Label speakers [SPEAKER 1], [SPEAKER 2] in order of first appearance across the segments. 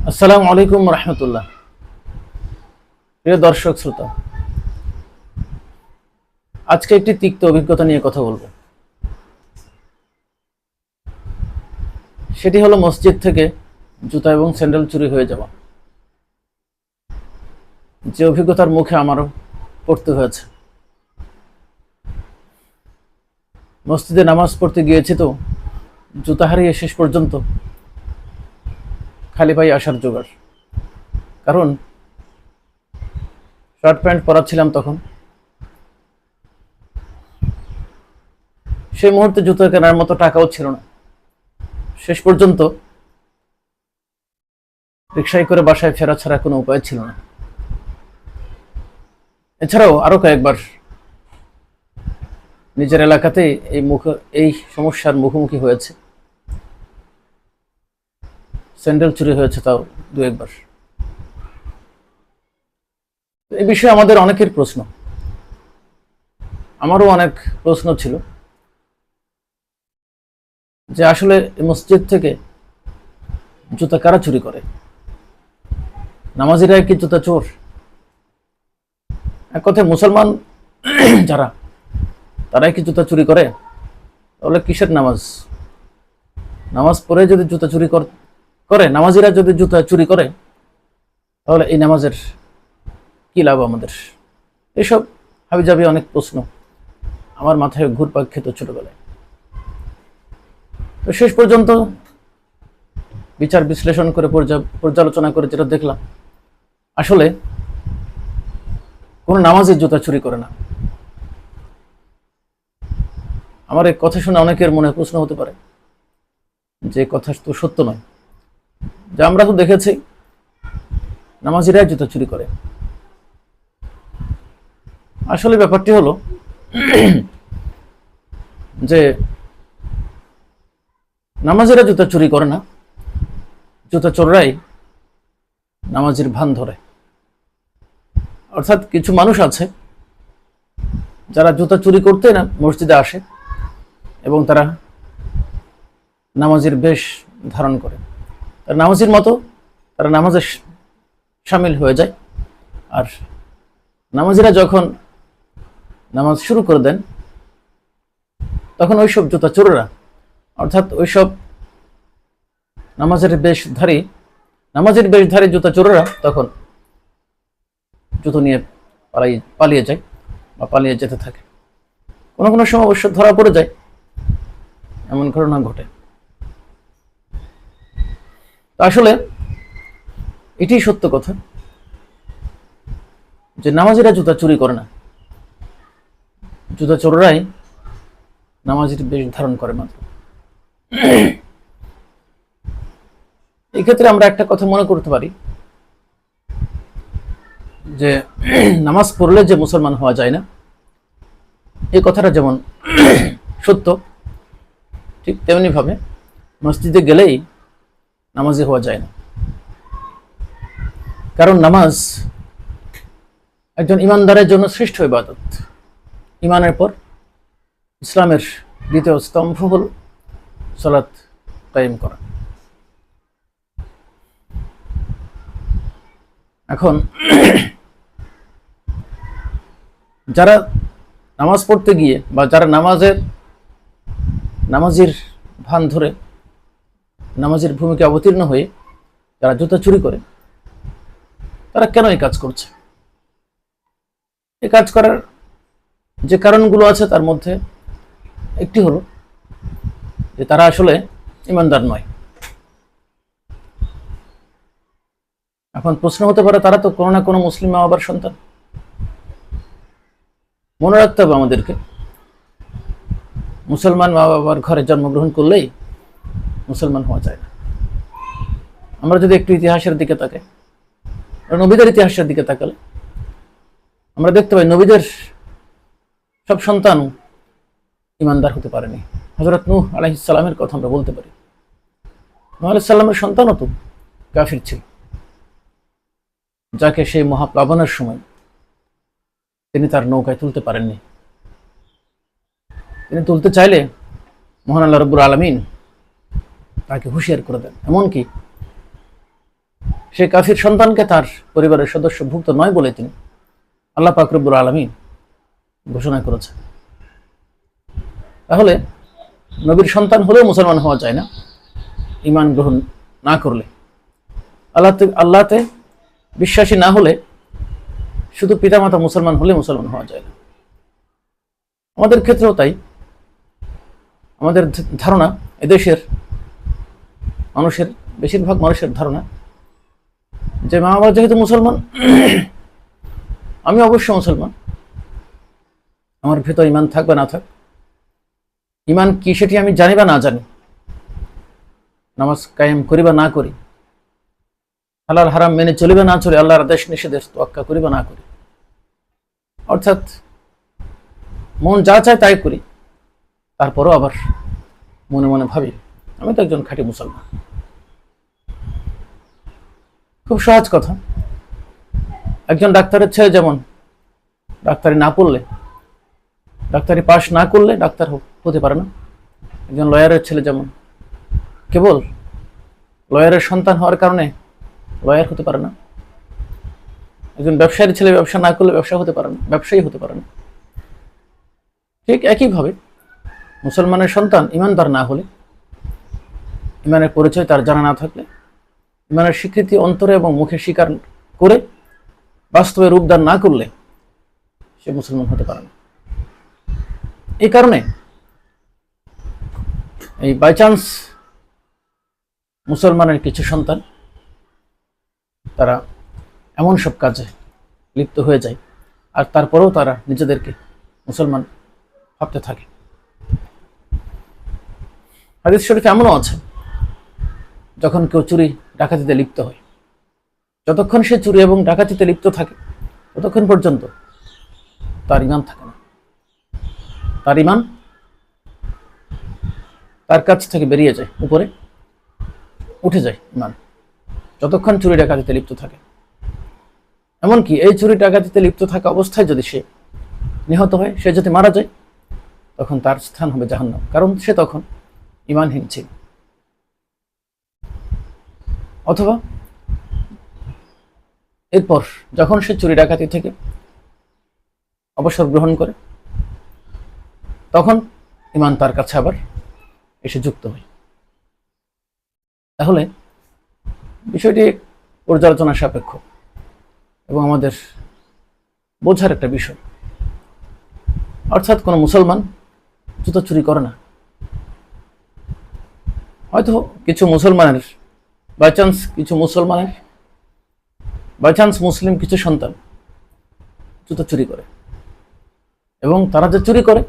[SPEAKER 1] আসসালামু আলাইকুম রহমতুল্লাহ। প্রিয় দর্শক শ্রোতা, আজকে একটি তিক্ত অভিজ্ঞতা নিয়ে কথা বলবো। সেটি হলো মসজিদ থেকে জুতা এবং স্যান্ডেল চুরি হয়ে যাওয়া। যে অভিজ্ঞতার মুখে আমারও পড়তে হয়েছে। মসজিদে নামাজ পড়তে গিয়েছি তো জুতা হারিয়ে শেষ পর্যন্ত খালি পায়ে আসার জোগাড়। কারণ শার্ট প্যান্ট পরা ছিলাম তখন। সেই মুহূর্তে জুতা কেনার মতো টাকাও ছিল না। শেষ পর্যন্ত রিকশায় করে বাসায় ফেরা ছাড়া কোনো উপায় ছিল না। এছাড়াও আরো কয়েকবার নিজের এলাকাতে এই সমস্যার মুখোমুখি হয়েছে। স্যান্ডেল চুরি হয়েছে, তাও দু একবার। এই বিষয়ে আমাদের অনেকের প্রশ্ন, আমারও অনেক প্রশ্ন ছিল যে আসলে মসজিদ থেকে জুতা কারা চুরি করে? নামাজিরা কি জুতা চোর? এক কথায় মুসলমান যারা, তারাই কি জুতা চুরি করে? তাহলে কিসের নামাজ? নামাজ পড়ে যদি জুতা চুরি করে, নামাজিরা যদি জুতা চুরি করে, তাহলে এই নামাজের কি লাভ আমাদের? এসব হাবিজাবি অনেক প্রশ্ন আমার মাথায় ঘুরপাক খেত ছোটবেলায়। তো শেষ পর্যন্ত বিচার বিশ্লেষণ করে পর্যালোচনা করে যেটা দেখলাম, আসলে কোনো নামাজের জুতা চুরি করে না। আমার এই কথা শুনে অনেকের মনে প্রশ্ন হতে পারে যে কথা তো সত্য নয়, যে আমরা তো দেখেছি নামাজিরাই জুতা চুরি করে। আসলে ব্যাপারটি হলো যে নামাজিরা জুতা চুরি করে না, জুতা চোররাই নামাজির ভান ধরে। অর্থাৎ কিছু মানুষ আছে যারা জুতা চুরি করতে না মসজিদে আসে এবং তারা নামাজির বেশ ধারণ করে, তার নামাজির মতো তারা নামাজে সামিল হয়ে যায়। আর নামাজিরা যখন নামাজ শুরু করে দেন, তখন ওইসব জুতা চোরেরা, অর্থাৎ ওইসব নামাজের বেশধারী জুতা চোরেরা তখন জুতো নিয়ে পালিয়ে যায় বা পালিয়ে যেতে থাকে। কোনো কোনো সময় অবশ্য ধরা পড়ে যায়, এমন ঘটনা ঘটে। আসলে এটাই সত্য কথা যে নামাজিরা জুতা চুরি করে না, জুতা চোররাই নামাজির বেশ ধারণ করে মাত্র। এই ক্ষেত্রে আমরা একটা কথা মনে করতে পারি যে নামাজ পড়লে যে মুসলমান হওয়া যায় না, এই কথাটা যেমন সত্য, ঠিক তেমনি ভাবে মসজিদে গেলেই নামাজি হওয়া যায় না। কারণ নামাজ একজন ইমানদারের জন্য শ্রেষ্ঠ ইবাদত। ইমানের পর ইসলামের দ্বিতীয় স্তম্ভ হল সালাত কায়েম করা। এখন যারা নামাজ পড়তে গিয়ে বা যারা নামাজির ভান ধরে নামাজির ভূমিকা অবতীর্ণ হয়ে যারা জুতা চুরি করে, তারা কেন এই কাজ করছে? এই কাজ করার যে কারণগুলো আছে তার মধ্যে একটি হলো যে তারা আসলে ইমানদার নয়। এখন প্রশ্ন হতে পারে, তারা তো কোনো না কোনো মুসলিম মা বাবার সন্তান। মনে রাখতে হবে আমাদেরকে, মুসলমান মা বাবার ঘরে জন্মগ্রহণ করলেই মুসলমান হওয়া যায় না। আমরা যদি একটু ইতিহাসের দিকে তাকাই, নবীদের ইতিহাসের দিকে তাকালে আমরা দেখতে পাই নবীদের সব সন্তান ইমানদার হতে পারেনি। হযরত নূহ আলাইহিস সালামের কথা আমরা বলতে পারি। নূহ আলাইহিস সালামের সন্তানও তো কাফির ছিল, যাকে সেই মহাপ্লাবনের সময় তিনি তার নৌকায় তুলতে পারেননি। তিনি তুলতে চাইলে মহান আল্লাহ রাব্বুল আলামিন তাকে হুঁশিয়ার করে দেন। এমনকি সে কাফির সন্তানকে তার পরিবারের সদস্যভুক্ত নয় বলে তিনি আল্লাহ পাক রব্বুল আলামিন ঘোষণা করেছেন। তাহলে নবীর সন্তান হলেও মুসলমান হওয়া যায় না ঈমান গ্রহণ না করলে। আল্লাহতে বিশ্বাসী না হলে শুধু পিতামাতা মুসলমান হলে মুসলমান হওয়া যায় না। আমাদের ক্ষেত্রেও তাই। আমাদের ধারণা, এদেশের মানুষের, বেশিরভাগ মানুষের ধারণা যে মা বাবা যেহেতু মুসলমান, আমি অবশ্য মুসলমান, আমার ভেতর ঈমান থাক বা না থাক, ঈমান কি সেটি আমি জানি বা না জানি, নামাজ কায়েম করি বা না করি, হালাল হারাম মেনে চলি বা না চলি, আল্লাহর আদেশ নিষেধের তোয়াক্কা করি বা না করি, অর্থাৎ মন যা চায় তাই করি, তারপরও আবার মনে মনে ভাবি আমি তো একজন খাঁটি মুসলমান। খুব সহজ কথা। একজন ডাক্তারের ছেলে যেমন ডাক্তারি না পড়লে, ডাক্তারি পাশ না করলে ডাক্তার হতে পারে না, একজন লয়ারের ছেলে যেমন কেবল লয়ারের সন্তান হওয়ার কারণে লয়ার হতে পারে না, একজন ব্যবসায়ীর ছেলে ব্যবসা না করলে ব্যবসায়ী হতে পারে না। ঠিক একইভাবে মুসলমানের সন্তান ঈমানদার না হলে, ঈমানের পরিচয় তার জানা না থাকলে, ঈমানের স্বীকৃতি অন্তরে এবং মুখে স্বীকার করে বাস্তবে রূপদান না করলে সে মুসলমান হতে পারে না। এই কারণে এই বাই চান্স মুসলমানের কিছু সন্তান তারা এমন সব কাজে লিপ্ত হয়ে যায় আর তারপরেও তারা নিজেদেরকে মুসলমান ভাবতে থাকে। হাদিস শরীফে এমনও আছে, যখন কেউ চুরি ডাকাতিতে লিপ্ত হয়, যতক্ষণ সে চুরি এবং ডাকাতিতে লিপ্ত থাকে ততক্ষণ পর্যন্ত তার ঈমান থাকে না, তার ঈমান তার কাছ থেকে বেরিয়ে যায়, উপরে উঠে যায় ঈমান, যতক্ষণ চুরি ডাকাতিতে লিপ্ত থাকে। এমনকি এই চুরি ডাকাতিতে লিপ্ত থাকা অবস্থায় যদি সে নিহত হয়, সে যদি মারা যায়, তখন তার স্থান হবে জাহান্নাম, কারণ সে তখন ঈমানহীন ছিল। অথবা এরপর যখন সে চুরি ডাকাতি থেকে অবসর গ্রহণ করে, তখন ঈমান তার কাছে আবার এসে যুক্ত হয়। তাহলে বিষয়টি পর্যালোচনা সাপেক্ষ এবং আমাদের বোঝার একটা বিষয়। অর্থাৎ কোনো মুসলমান জুতো চুরি করে না। হয়তো কিছু মুসলমানের বাইচান্স মুসলিম কিছু সন্তান জুতো চুরি করে, এবং তারা যে চুরি করে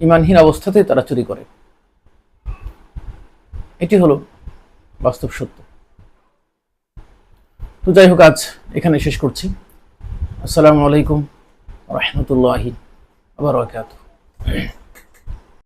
[SPEAKER 1] ঈমানহীন অবস্থাতেই তারা চুরি করে। এটি হলো বাস্তব সত্য। তো যাই হোক, আজ এখানে শেষ করছি। আসসালামু আলাইকুম ওয়া রাহমাতুল্লাহি ওয়া বারাকাতুহু।